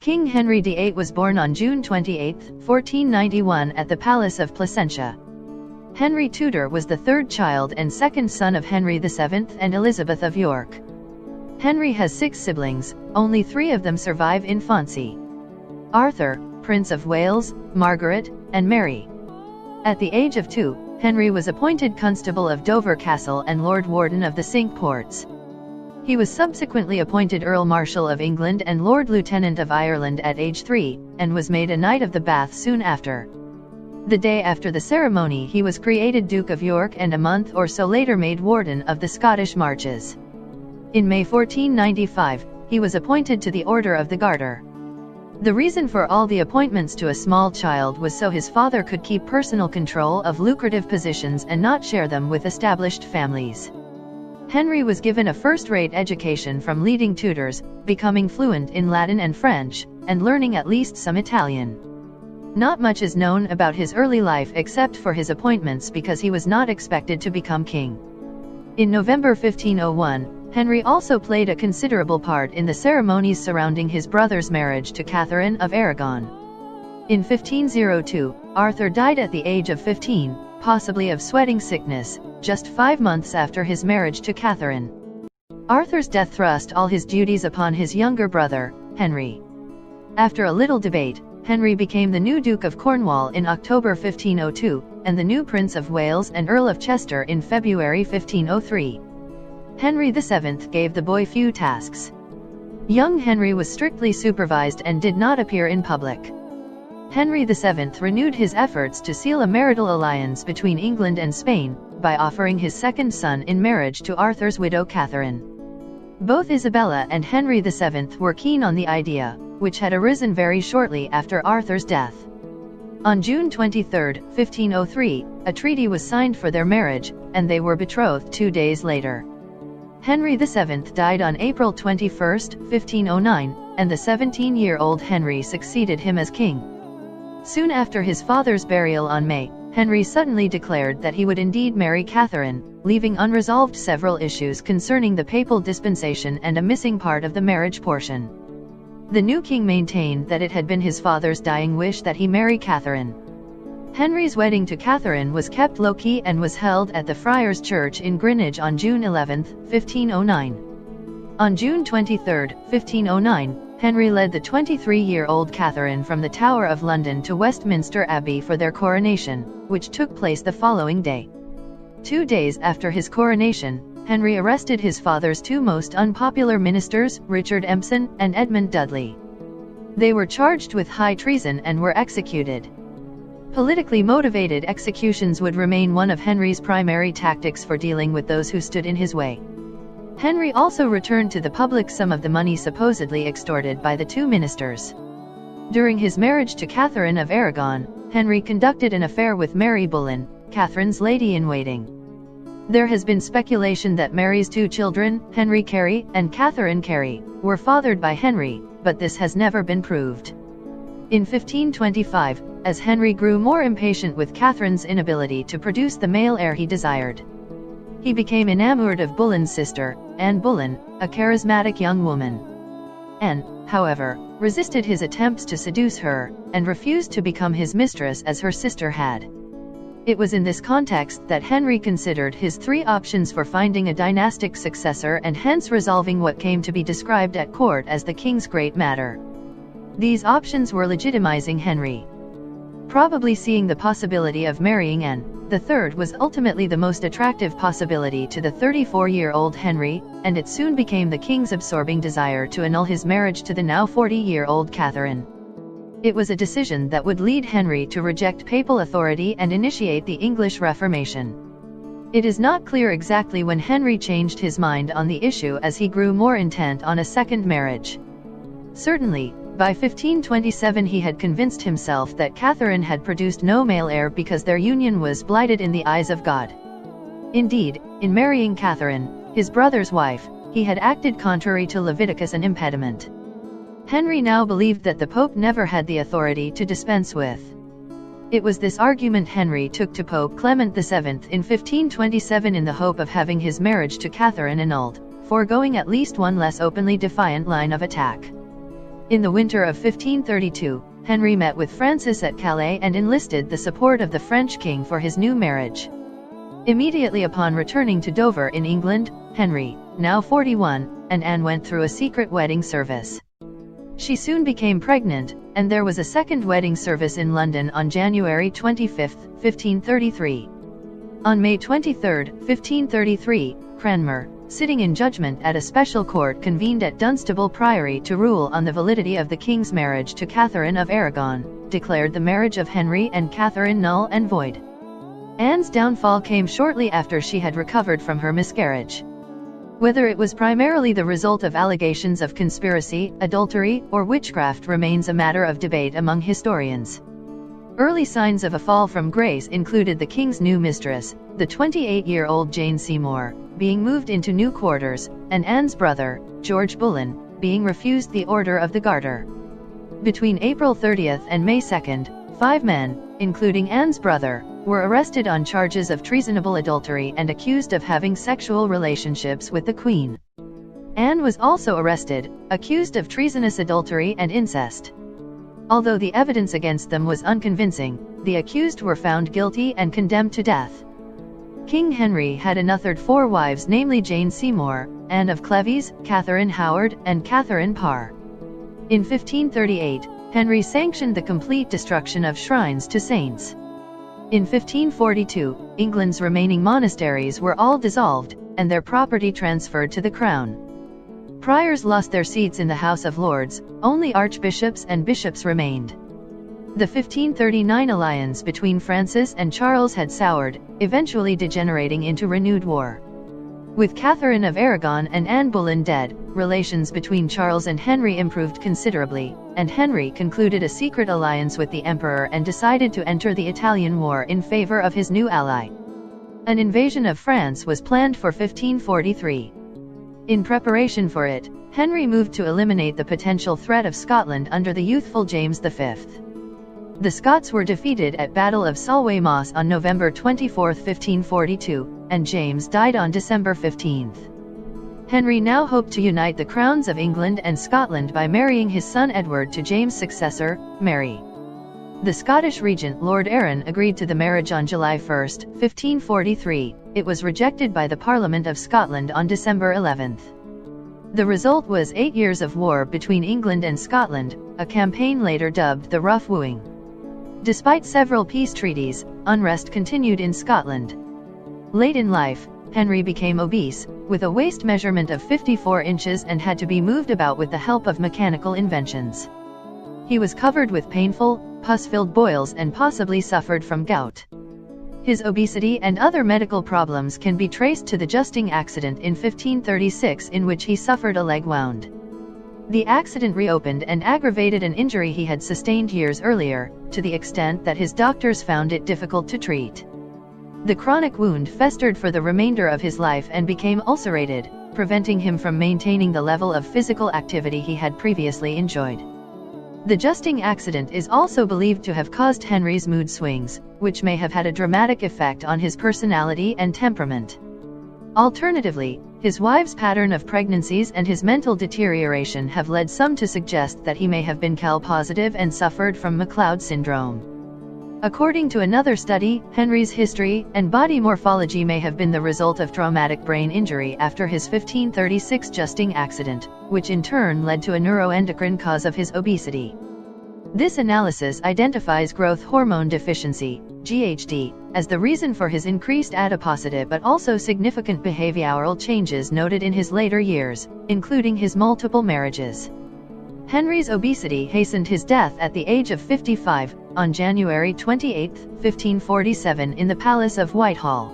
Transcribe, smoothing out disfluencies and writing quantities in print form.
King Henry VIII was born on June 28, 1491 at the Palace of Placentia. Henry Tudor was the third child and second son of Henry VII and Elizabeth of York. Henry has 6 siblings, only 3 of them survive infancy: Arthur, Prince of Wales, Margaret, and Mary. At the age of 2, Henry was appointed Constable of Dover Castle and Lord Warden of the Cinque Ports. He was subsequently appointed Earl Marshal of England and Lord Lieutenant of Ireland at age 3, and was made a Knight of the Bath soon after. The day after the ceremony he was created Duke of York and a month or so later made Warden of the Scottish Marches. In May 1495, he was appointed to the Order of the Garter. The reason for all the appointments to a small child was so his father could keep personal control of lucrative positions and not share them with established families. Henry was given a first-rate education from leading tutors, becoming fluent in Latin and French, and learning at least some Italian. Not much is known about his early life except for his appointments because he was not expected to become king. In November 1501, Henry also played a considerable part in the ceremonies surrounding his brother's marriage to Catherine of Aragon. In 1502, Arthur died at the age of 15, possibly of sweating sickness, just 5 months after his marriage to Catherine. Arthur's death thrust all his duties upon his younger brother, Henry. After a little debate, Henry became the new Duke of Cornwall in October 1502, and the new Prince of Wales and Earl of Chester in February 1503. Henry VII gave the boy few tasks. Young Henry was strictly supervised and did not appear in public. Henry VII renewed his efforts to seal a marital alliance between England and Spain, by offering his second son in marriage to Arthur's widow Catherine. Both Isabella and Henry VII were keen on the idea, which had arisen very shortly after Arthur's death. On June 23, 1503, a treaty was signed for their marriage, and they were betrothed 2 days later. Henry VII died on April 21, 1509, and the 17-year-old Henry succeeded him as king. Soon after his father's burial on May, Henry suddenly declared that he would indeed marry Catherine, leaving unresolved several issues concerning the papal dispensation and a missing part of the marriage portion. The new king maintained that it had been his father's dying wish that he marry Catherine. Henry's wedding to Catherine was kept low-key and was held at the Friars' Church in Greenwich on June 11, 1509. On June 23, 1509, Henry led the 23-year-old Catherine from the Tower of London to Westminster Abbey for their coronation, which took place the following day. 2 days after his coronation, Henry arrested his father's 2 most unpopular ministers, Richard Empson and Edmund Dudley. They were charged with high treason and were executed. Politically motivated executions would remain one of Henry's primary tactics for dealing with those who stood in his way. Henry also returned to the public some of the money supposedly extorted by the 2 ministers. During his marriage to Catherine of Aragon, Henry conducted an affair with Mary Boleyn, Catherine's lady-in-waiting. There has been speculation that Mary's 2 children, Henry Carey and Catherine Carey, were fathered by Henry, but this has never been proved. In 1525, as Henry grew more impatient with Catherine's inability to produce the male heir he desired, he became enamored of Boleyn's sister, Anne Boleyn, a charismatic young woman. Anne, however, resisted his attempts to seduce her, and refused to become his mistress as her sister had. It was in this context that Henry considered his 3 options for finding a dynastic successor and hence resolving what came to be described at court as the king's great matter. These options were legitimizing Henry, probably seeing the possibility of marrying Anne. The third was ultimately the most attractive possibility to the 34-year-old Henry, and it soon became the king's absorbing desire to annul his marriage to the now 40-year-old Catherine. It was a decision that would lead Henry to reject papal authority and initiate the English Reformation. It is not clear exactly when Henry changed his mind on the issue as he grew more intent on a second marriage. Certainly, by 1527 he had convinced himself that Catherine had produced no male heir because their union was blighted in the eyes of God. Indeed, in marrying Catherine, his brother's wife, he had acted contrary to Leviticus, an impediment Henry now believed that the Pope never had the authority to dispense with. It was this argument Henry took to Pope Clement VII in 1527 in the hope of having his marriage to Catherine annulled, foregoing at least one less openly defiant line of attack. In the winter of 1532, Henry met with Francis at Calais and enlisted the support of the French king for his new marriage. Immediately upon returning to Dover in England, Henry, now 41, and Anne went through a secret wedding service. She soon became pregnant, and there was a second wedding service in London on January 25, 1533. On May 23, 1533, Cranmer, sitting in judgment at a special court convened at Dunstable Priory to rule on the validity of the king's marriage to Catherine of Aragon, declared the marriage of Henry and Catherine null and void. Anne's downfall came shortly after she had recovered from her miscarriage. Whether it was primarily the result of allegations of conspiracy, adultery, or witchcraft remains a matter of debate among historians. Early signs of a fall from grace included the king's new mistress, the 28-year-old Jane Seymour, being moved into new quarters, and Anne's brother, George Bullen, being refused the Order of the Garter. Between April 30 and May 2, 5 men, including Anne's brother, were arrested on charges of treasonable adultery and accused of having sexual relationships with the Queen. Anne was also arrested, accused of treasonous adultery and incest. Although the evidence against them was unconvincing, the accused were found guilty and condemned to death. King Henry had another 4 wives, namely Jane Seymour, Anne of Cleves, Catherine Howard, and Catherine Parr. In 1538, Henry sanctioned the complete destruction of shrines to saints. In 1542, England's remaining monasteries were all dissolved, and their property transferred to the Crown. Priors lost their seats in the House of Lords, only archbishops and bishops remained. The 1539 alliance between Francis and Charles had soured, eventually degenerating into renewed war. With Catherine of Aragon and Anne Boleyn dead, relations between Charles and Henry improved considerably, and Henry concluded a secret alliance with the Emperor and decided to enter the Italian War in favor of his new ally. An invasion of France was planned for 1543. In preparation for it, Henry moved to eliminate the potential threat of Scotland under the youthful James V. The Scots were defeated at Battle of Solway Moss on November 24, 1542, and James died on December 15. Henry now hoped to unite the crowns of England and Scotland by marrying his son Edward to James' successor, Mary. The Scottish regent Lord Arran agreed to the marriage on July 1, 1543. It was rejected by the Parliament of Scotland on December 11. The result was 8 years of war between England and Scotland, a campaign later dubbed the Rough Wooing. Despite several peace treaties, unrest continued in Scotland. Late in life, Henry became obese, with a waist measurement of 54 inches and had to be moved about with the help of mechanical inventions. He was covered with painful, pus-filled boils and possibly suffered from gout. His obesity and other medical problems can be traced to the justing accident in 1536 in which he suffered a leg wound. The accident reopened and aggravated an injury he had sustained years earlier, to the extent that his doctors found it difficult to treat. The chronic wound festered for the remainder of his life and became ulcerated, preventing him from maintaining the level of physical activity he had previously enjoyed. The justing accident is also believed to have caused Henry's mood swings, which may have had a dramatic effect on his personality and temperament. Alternatively, his wife's pattern of pregnancies and his mental deterioration have led some to suggest that he may have been Cal-positive and suffered from McLeod syndrome. According to another study, Henry's history and body morphology may have been the result of traumatic brain injury after his 1536 justing accident, which in turn led to a neuroendocrine cause of his obesity. This analysis identifies growth hormone deficiency, GHD, as the reason for his increased adiposity but also significant behavioral changes noted in his later years, including his multiple marriages. Henry's obesity hastened his death at the age of 55, on January 28, 1547 in the Palace of Whitehall.